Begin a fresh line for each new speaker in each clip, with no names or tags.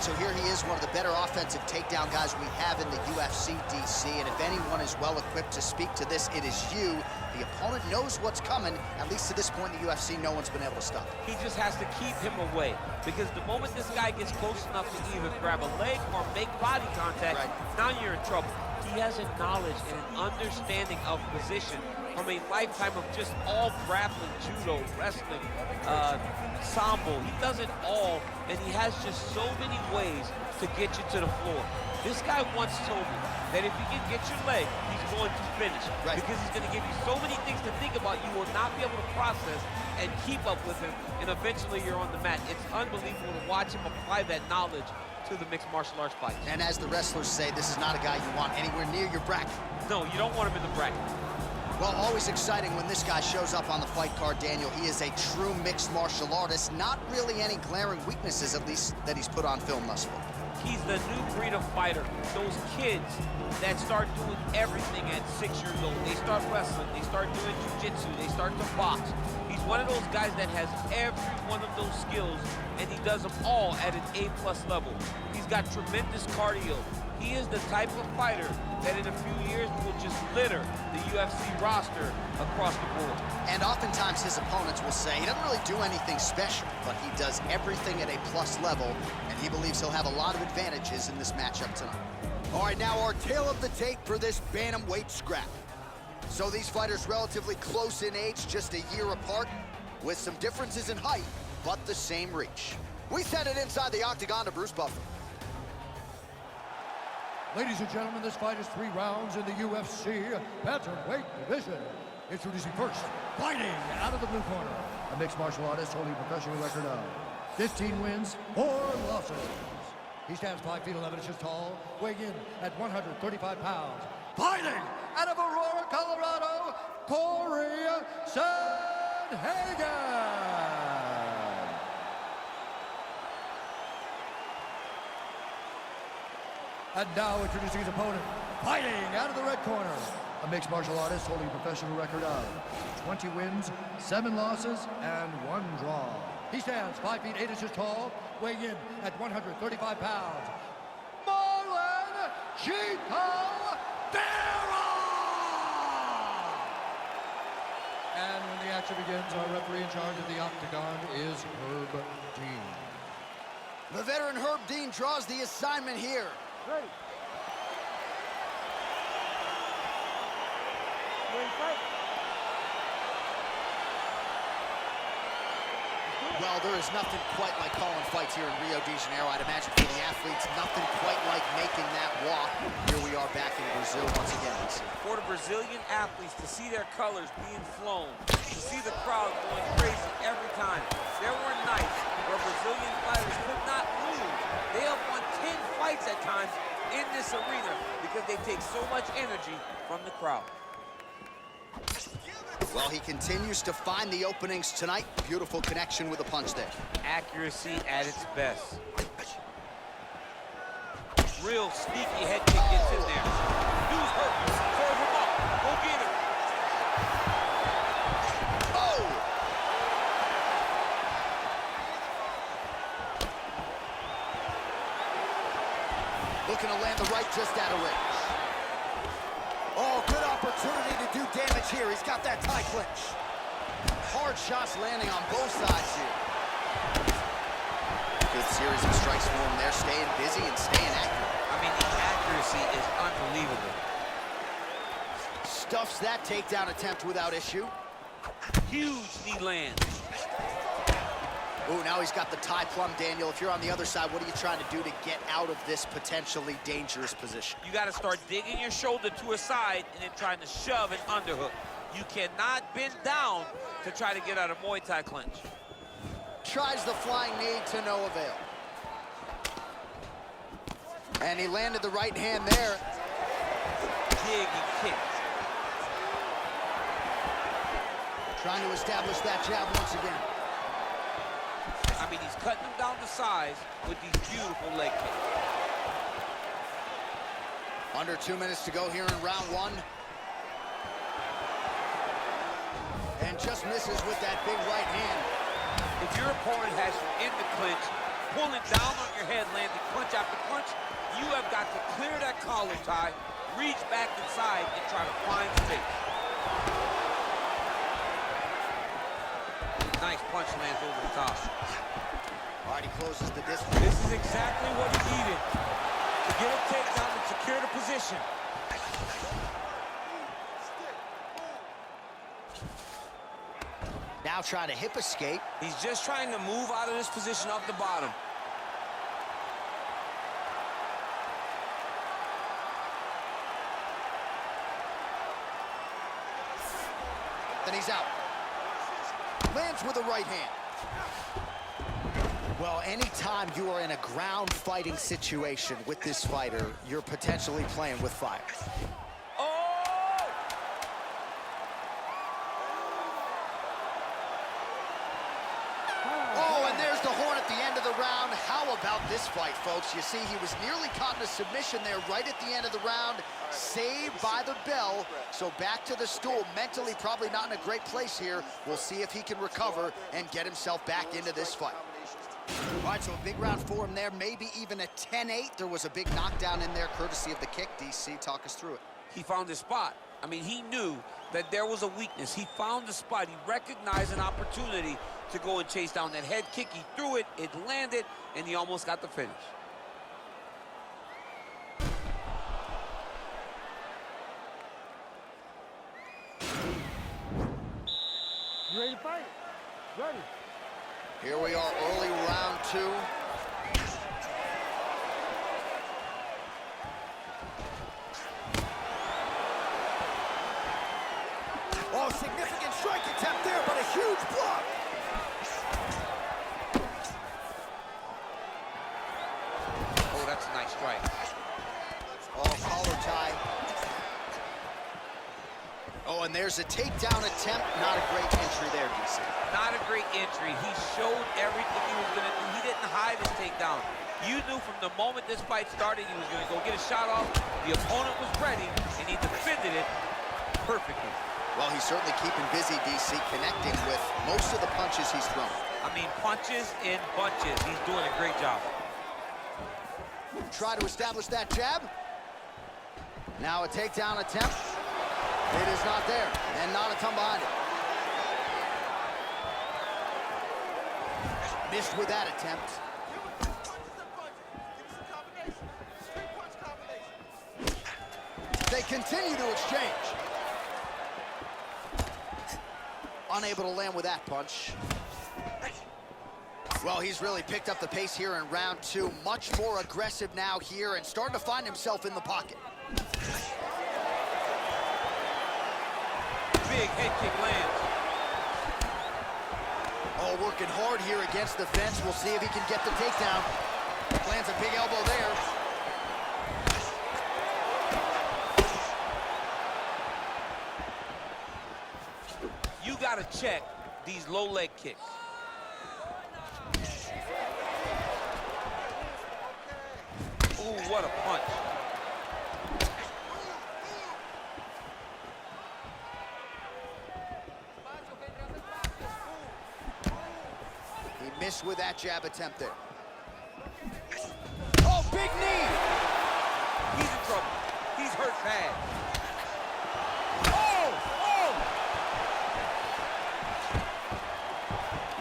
right, so here he is, one of the better offensive takedown guys we have in the UFC, DC, and if anyone is well-equipped to speak to this, it is you. The opponent knows what's coming. At least to this point in the UFC, no one's been able to stop him.
He just has to keep him away, because the moment this guy gets close enough to either grab a leg or make body contact, now you're in trouble. He has a knowledge and an understanding of position from a lifetime of just all grappling, judo, wrestling, sambo. He does it all, and he has just so many ways to get you to the floor. This guy once told me that if he can get your leg, he's going to finish. Because he's going to give you so many things to think about, you will not be able to process and keep up with him, and eventually you're on the mat. It's unbelievable to watch him apply that knowledge to the mixed martial arts fight. And as the wrestlers say, this is not a guy you want anywhere near your bracket. No, you don't want him in the bracket. Well, always exciting when this guy shows up on the fight card, Daniel. He is a true mixed martial artist. Not really any glaring weaknesses, at least, that he's put on film thus far. He's the new breed of fighter. Those kids that start doing everything at 6 years old. They start wrestling, they start doing jiu-jitsu, they start to box. He's one of those guys that has every one of those skills, and he does them all at an A+ level. He's got tremendous cardio. He is the type of fighter that in a few years will just litter the UFC roster across the board. And oftentimes his opponents will say he doesn't really do anything special, but he does everything at a plus level, and he believes he'll have a lot of advantages in this matchup tonight. All right, now our tale of the tape for this bantamweight scrap. So these fighters relatively close in age, just a year apart, with some differences in height, but the same reach. We send it inside the octagon to Bruce Buffer.
Ladies and gentlemen, this fight is 3 rounds in the UFC bantamweight division. Introducing first, fighting out of the blue corner, a mixed martial artist holding a professional record of 15 wins, 4 losses. He stands 5 feet 11 inches tall, weighing in at 135 pounds. Fighting out of Aurora, Colorado, Cory Sandhagen. And now introducing his opponent, fighting out of the red corner, a mixed martial artist holding a professional record of 20 wins, 7 losses, and 1 draw. He stands 5 feet 8 inches tall, weighing in at 135 pounds. Marlon Vera! And when the action begins, our referee in charge of the octagon is Herb Dean.
The veteran Herb Dean draws the assignment here.
Ready.
Well, there is nothing quite like calling fights here in Rio de Janeiro. I'd imagine for the athletes, nothing quite like making that walk. Here we are back in Brazil once again.
For the Brazilian athletes to see their colors being flown, to see the crowd going crazy every time. There were nights where Brazilian fighters could not lose. They have won 10 fights at times in this arena because they take so much energy from the crowd.
Well, he continues to find the openings tonight. Beautiful connection with a punch there.
Accuracy at its best. Real sneaky head kick gets in there. Dude's hurt. Serve him up. Go get him.
Oh! Looking to land the right just out of range. Oh, good opportunity to do damage here. He's got that tie clinch. Hard shots landing on both sides here. Good series of strikes for him there, staying busy and staying accurate.
I mean, the accuracy is unbelievable.
Stuffs that takedown attempt without issue.
Huge knee land.
Ooh, now he's got the tie plum, Daniel. If you're on the other side, what are you trying to do to get out of this potentially dangerous position?
You got to start digging your shoulder to a side and then trying to shove an underhook. You cannot bend down to try to get out of Muay Thai clinch.
Tries the flying knee to no avail. And he landed the right hand there.
Dig and kick.
Trying to establish that jab once again.
I mean, he's cutting them down to size with these beautiful leg kicks.
Under 2 minutes to go here in round 1. And just misses with that big right hand.
If your opponent has you in the clinch, pulling down on your head, landing punch after punch. You have got to clear that collar tie, reach back inside, and try to find space. Nice punch lands over the top.
All right, he closes the distance.
This is exactly what he needed to get a takedown and secure the position.
Now trying to hip escape.
He's just trying to move out of this position off the bottom.
Then he's out. Lands with a right hand. Well, anytime you are in a ground fighting situation with this fighter, you're potentially playing with fire. Oh, and there's the horn at the end of the round. How about this fight, folks? You see, he was nearly caught in a submission there right at the end of the round. Saved by the bell. So back to the stool. Mentally probably not in a great place here. We'll see if he can recover and get himself back into this fight. All right, so a big round for him there, maybe even a 10-8. There was a big knockdown in there, courtesy of the kick. DC, talk us through it.
He found his spot. I mean, he knew that there was a weakness. He found the spot. He recognized an opportunity to go and chase down that head kick. He threw it, it landed, and he almost got the finish.
You ready to fight? Ready.
Here we are, early round 2. Oh, significant strike attempt there, but a huge block.
Oh, that's a nice strike.
Oh, collar tie. Oh, and there's a takedown attempt. Not a great entry there, DC.
Not a great entry. He showed everything he was going to do. He didn't hide his takedown. You knew from the moment this fight started he was going to go get a shot off. The opponent was ready, and he defended it perfectly.
Well, he's certainly keeping busy, DC, connecting with most of the punches he's thrown.
I mean, punches in bunches. He's doing a great job.
Try to establish that jab. Now a takedown attempt. It is not there, and not a ton behind it. Missed with that attempt. They continue to exchange. Unable to land with that punch. Well, he's really picked up the pace here in round 2. Much more aggressive now here and starting to find himself in the pocket.
Big head kick lands.
Oh, working hard here against the fence. We'll see if he can get the takedown. Lands a big elbow there.
You got to check these low leg kicks. Ooh, what a punch.
He missed with that jab attempt there. Oh, big knee!
He's in trouble. He's hurt bad.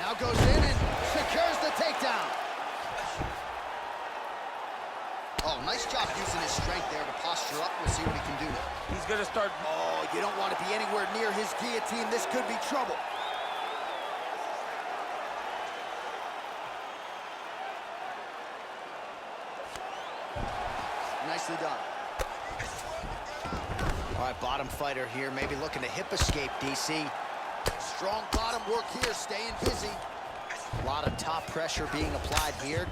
Now goes in and secures the takedown. Oh, nice job using his strength there to posture up. We'll see what he can do now.
He's going to start.
Oh, you don't want to be anywhere near his guillotine. This could be trouble. Nicely done. All right, bottom fighter here, maybe looking to hip escape, DC. Strong bottom work here, staying busy. A lot of top pressure being applied here.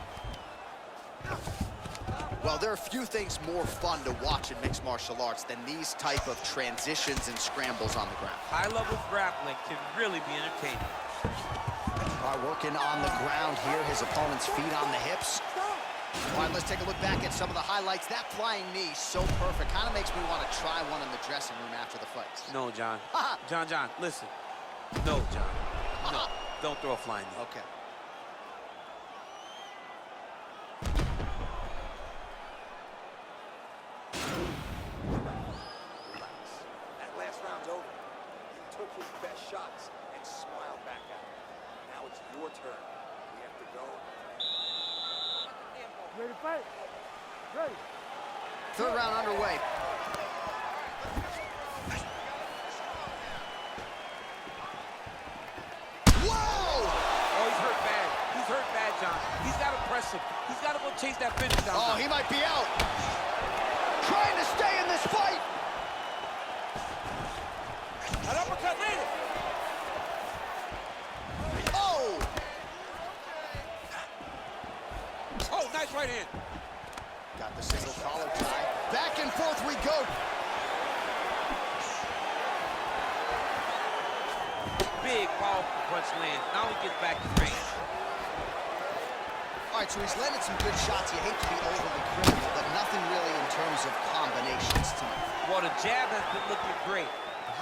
Well, there are few things more fun to watch in mixed martial arts than these type of transitions and scrambles on the ground.
High-level grappling can really be entertaining.
All right, working on the ground here, his opponent's feet on the hips. All right, let's take a look back at some of the highlights. That flying knee, so perfect. Kind of makes me want to try one in the dressing room after the fights.
No, John. John, listen. No, John. No, don't throw a flying knee.
Okay.
took his best shots and smiled back at him. Now it's your turn. We have to go.
Ready to fight? Ready.
Third round underway. Whoa!
Oh, he's hurt bad. He's hurt bad, John. He's got to press him. He's got to go chase that finish down.
Oh, he might be out. Trying to stay in this fight.
An uppercut landed.
Oh!
Oh, nice right hand.
Got the single collar tie. Back and forth we go.
Big, powerful punch lands. Now he gets back to range.
All right, so he's landed some good shots. You hate to be overly critical, but nothing really in terms of combinations tonight.
Well, the jab has been looking great.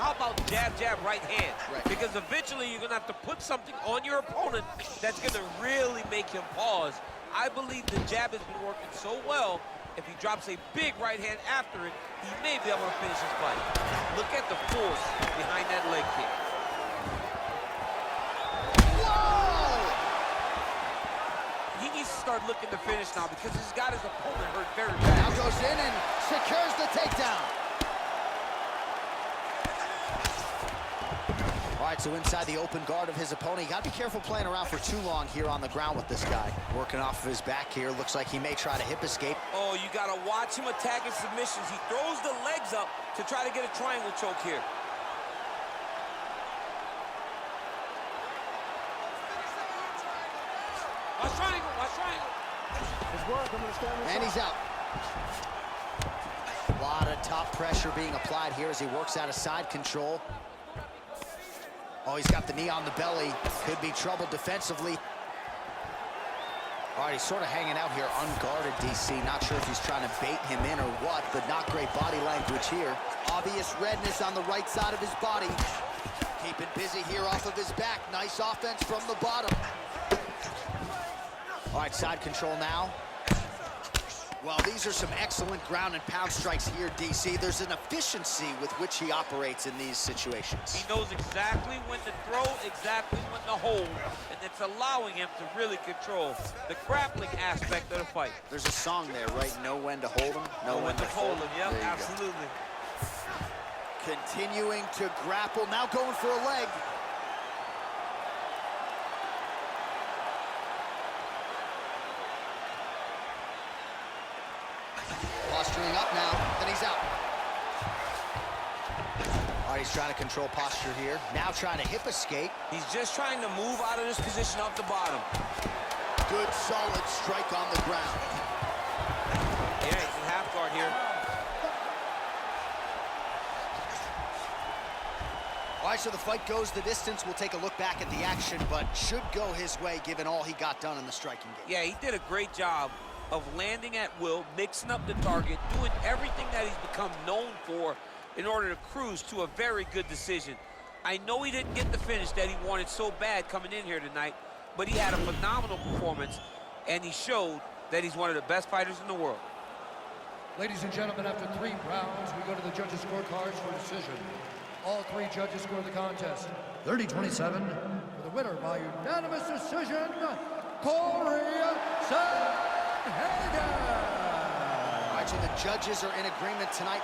How about jab, jab, right hand?
Right.
Because eventually you're going to have to put something on your opponent that's going to really make him pause. I believe the jab has been working so well. If he drops a big right hand after it, he may be able to finish his fight. Look at the force behind that leg kick.
Whoa!
He needs to start looking to finish now because he's got his opponent hurt very bad.
Now goes in and secures the takedown. All right, so inside the open guard of his opponent. You got to be careful playing around for too long here on the ground with this guy. Working off of his back here. Looks like he may try to hip escape.
Oh, you got to watch him attacking submissions. He throws the legs up to try to get a triangle choke here. Watch triangle, watch triangle.
And he's out. A lot of top pressure being applied here as he works out of side control. Oh, he's got the knee on the belly. Could be trouble defensively. All right, he's sort of hanging out here unguarded, DC. Not sure if he's trying to bait him in or what, but not great body language here. Obvious redness on the right side of his body. Keeping busy here off of his back. Nice offense from the bottom. All right, side control now. Well, these are some excellent ground and pound strikes here, DC. There's an efficiency with which he operates in these situations.
He knows exactly when to throw, exactly when to hold, and it's allowing him to really control the grappling aspect of the fight.
There's a song there, right? Know when to hold him, know when to fold him.
Yep,
There you
absolutely.
go. Continuing to grapple, now going for a leg. Posturing up now, and he's out. All right, he's trying to control posture here. Now trying to hip escape.
He's just trying to move out of this position off the bottom.
Good, solid strike on the ground.
Yeah, he's in half guard here.
All right, so the fight goes the distance. We'll take a look back at the action, but should go his way given all he got done in the striking game.
Yeah, he did a great job of landing at will, mixing up the target, doing everything that he's become known for in order to cruise to a very good decision. I know he didn't get the finish that he wanted so bad coming in here tonight, but he had a phenomenal performance, and he showed that he's one of the best fighters in the world.
Ladies and gentlemen, after 3 rounds, we go to the judges' scorecards for decision. All 3 judges score the contest 30-27 for the winner by unanimous decision, Cory Sandhagen.
All right, so the judges are in agreement tonight.